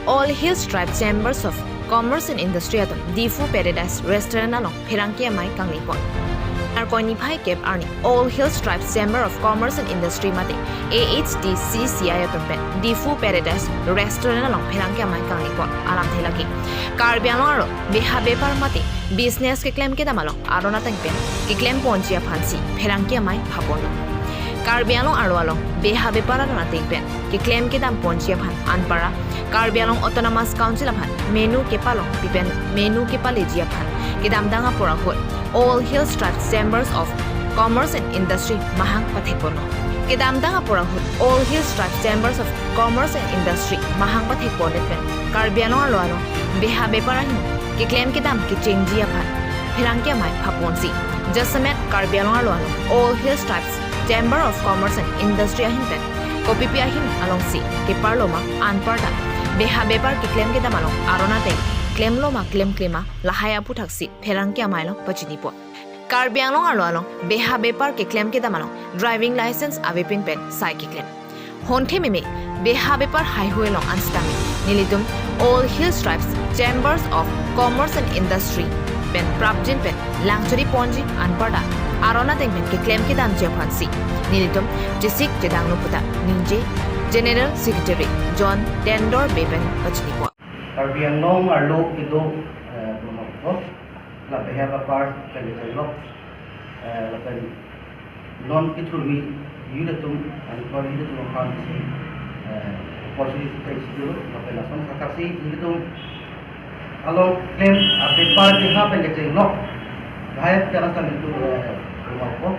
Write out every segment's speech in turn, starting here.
All Hills Tribe Chambers of Commerce and Industry aton Difu Paradise Restaurant along Pherangke Amei kangni pot. Arkoini Pai Cape Arni All Hills Tribe Chamber of Commerce and Industry mate AHDCCI aton pen Difu Paradise Restaurant along Pherangke Amei kangni pot alam thelaki. Karbiano aro beha bepar mate business ke claim ke damalo arona tang pen ke claim ponchia phansi Pherangke Amei phapono. Karbiano aro along beha bepar arona tang pen ke claim ke dam ponchia phan anpara Karbialong Autonomous Council aphan menu ke palong pipen menu ke palejia phan kedam danga pora hot All Hills Tribe Chambers of Commerce and Industry mahang pathekono kedam danga pora hot All Hills Tribe Chambers of Commerce and Industry mahang pathekone pen Karbialong alo beha bepara hin ke claim kedam ke chengjia phan Pherangke Amei phaponsi Jasamet Karbialong alo All Hills Tribes Chamber of Commerce and Industry ahin pen kopi piahin along si ke parloma anparta beha bepar ki claim ke damalong arona te claim lo ma claim klima lahaya puthaksi Pherangke Amei lo pachini po Karbialong along beha bepar ke claim ke damalong driving license avepin pen sai ki claim honte meme beha bepar hai hoi long anstami nilitum All Hills Tribes Chambers of Commerce and Industry pen prabjin pen langchori ponji anpada arona te pen ke claim ke dam je phansi nilitum district jedang no puta ninje General Secretary John Tendor Beben Pachnipo. Karbialong arlo ito lumabot la beha bepar pelitelo la pen non kitrumi yudatum and for yudatum phansi opportunity takes dulu la pen ason kakasi yudatum along claim bepar beha pelitelo hayat jalan tan itu lumabot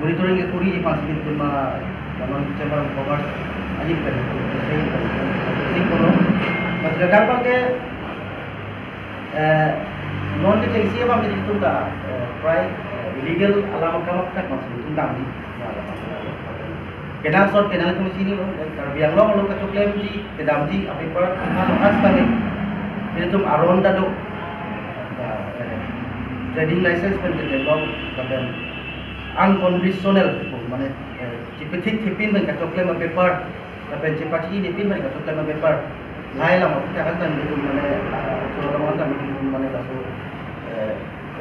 monitoring ke kuri phansi itu ma non Chamber of Commerce aji pen sing kono masyarakat pakai non lisensi apa menjadi tunda try illegal alam kamu tak masuk tundang di kenal sort kenal itu sini loh Karbialong lo kacau claim di kedam di apa per kalau aspek itu aron dado trading license pen kedam kadang unconditional mana cipetik tipin dengan kacau claim paper tapi cipaci ini pin dengan kacau claim paper lain lah kita kan tan itu mana orang kan itu mana lalu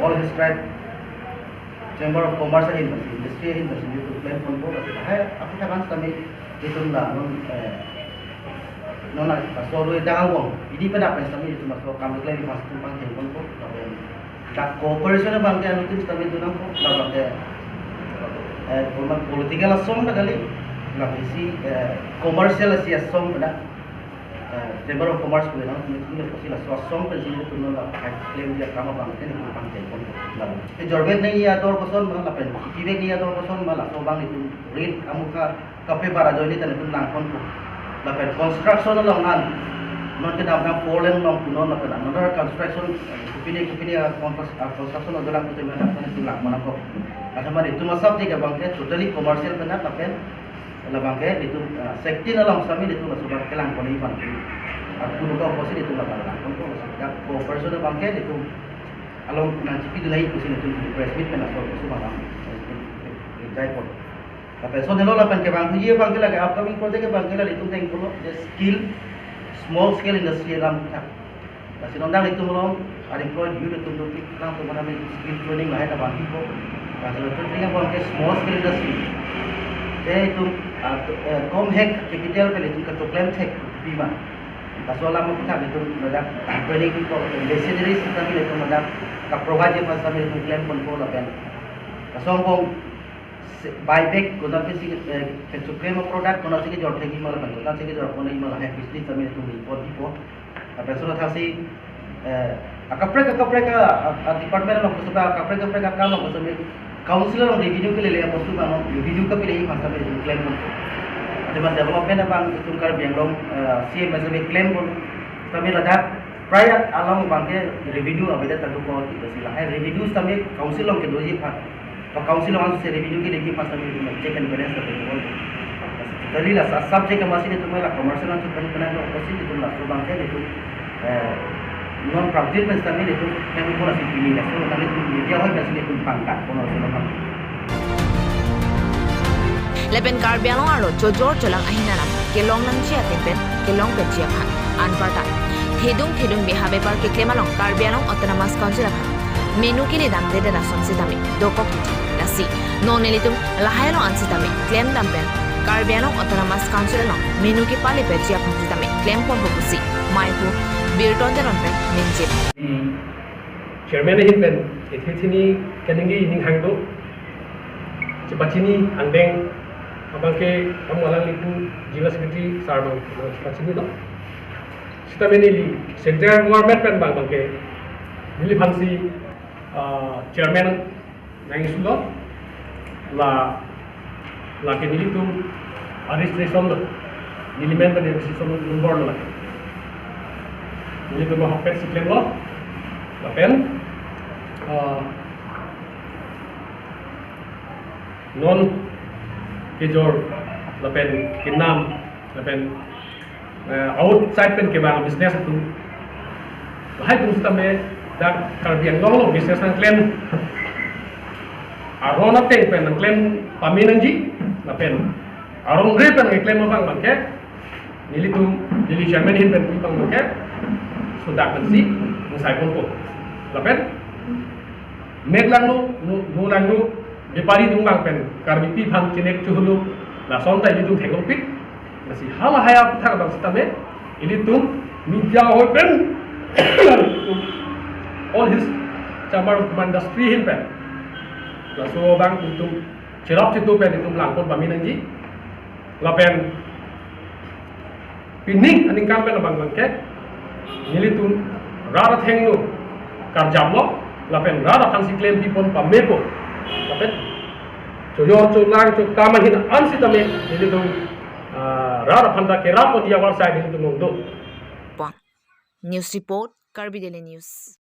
All Hills Tribe Chamber of Commerce and Industry itu claim pun boleh saya aku kan kami itu lah non soal jangan uang ini pada apa kami itu masuk kami claim masuk tumpang pun pun tak cooperation bangkian itu kami itu nampu lah bangkian formal political asong na gali la isi commercial si asong na Chamber of Commerce ko na hindi ko sila so asong pa sila tuno la claim dia kama bang ni ko pang telefon la e jorbe nei ya dor koson ma la pen kibe ni ya dor koson ma la so bang itu rin amuka kape para joni tan itu nang kon ko la pen construction na long nan non ke dam Poland long kuno na pen another construction kupini construction na dalam itu mana tan itu lang mana ko ada mana itu masuk tiga bangke totally commercial benar tapi la bangke itu safety na lang sami itu masuk ke lang ko ni ban aku lupa opposite itu lah lang ko sudah cooperation na bangke itu along na cipi dilai ko sini itu press meet na so malam jai ko tapi so nelo la ban ke bang ye bangke lagi upcoming project ke bangke la itu thank ko skill small scale industry lam tak kasi nondang itu mulong unemployed youth itu tuh lang to mana skill training lah ada bangki ko kalau tu dengan bangke small scale industry itu kom hack capital pe itu ke claim tech bima kasola mo kita itu ada training ko machinery system itu ada ka provide je pas kami itu claim pun ko lapen kasong kong buyback ko na kisi ke claim product ko na sige jor thegi mal ban na sige jor ko na mal hai pisli kami itu report ko apa sudah thasi kapre ka department lo ko sudah kapre ka kam lo ko councillor और review के लिए वस्तु का रिव्यू का भी नहीं भाषा में क्लेम को अदमा डेवलपमेंट अब तुम कर बेंगलोर सीएम में क्लेम को तभी लदाख प्राय अलग बांके रिव्यू अभी तक तो को सिला है रिव्यू तभी काउंसिलर के दो जी भाग और काउंसिलर से रिव्यू के लिए भाषा में चेक एंड बैलेंस करते हैं दलील सब चेक मशीन तुम्हें ला कमर्शियल तो बना तो मशीन तुम ला तो बांके itu non praktis pensami itu kami pun masih pilih lah. So nanti dia orang masih pun pangkat pun harus nampak. Lepen Karbialong aro jojor jalang ahinanam kelong nang chia tempen kelong penjia phan anparta thedung behabe par keklemalong karbialong autonomous council apha menu kili dam de rason sitami dokok lasi nonelitum lahayalong ansitami claim dampen karbialong autonomous council long menu ki pali pechi apha sitami claim pon busi maiku birton de ronpe minjip chairman hin ben ethithini kaningi ning hangdo chepachini andeng abangke kamualang lipu jila secretary sarbang chepachini do sitameni li central government pen bangke nili phansi chairman nang isulo la ke nili tu administration lo nili men pen administration number lo nili tu hokpet siklen lo la pen non kejor lapen kinam lapen outside pen ke bang business tu hai tu stame dak karbiang long business nang claim arona teng pen nang claim paminanji lapen arong re pen claim bang bang ke nili chairman hin pen bang bang ke sudah pensi musai pon ko lapen meglang nu lang nu Dipari dung bang pen karbipi phang chinek chuhulu la sonta ili dung thengong pik nasi hala haya thak bang sitame ili tung media ho pen all his chamber of industry hin pen la so bang tung chirap chitu pen tung langkon paminanji la pen pining aning kam pen bang bang ke ili tung rara thengnu karjamlo la pen rara phang si claim pipon pameko lapet coyor colang cok tamahin ansi tame ini tu rara phanda ke rapo dia war side ini tu mongdo news report Karbi Daily News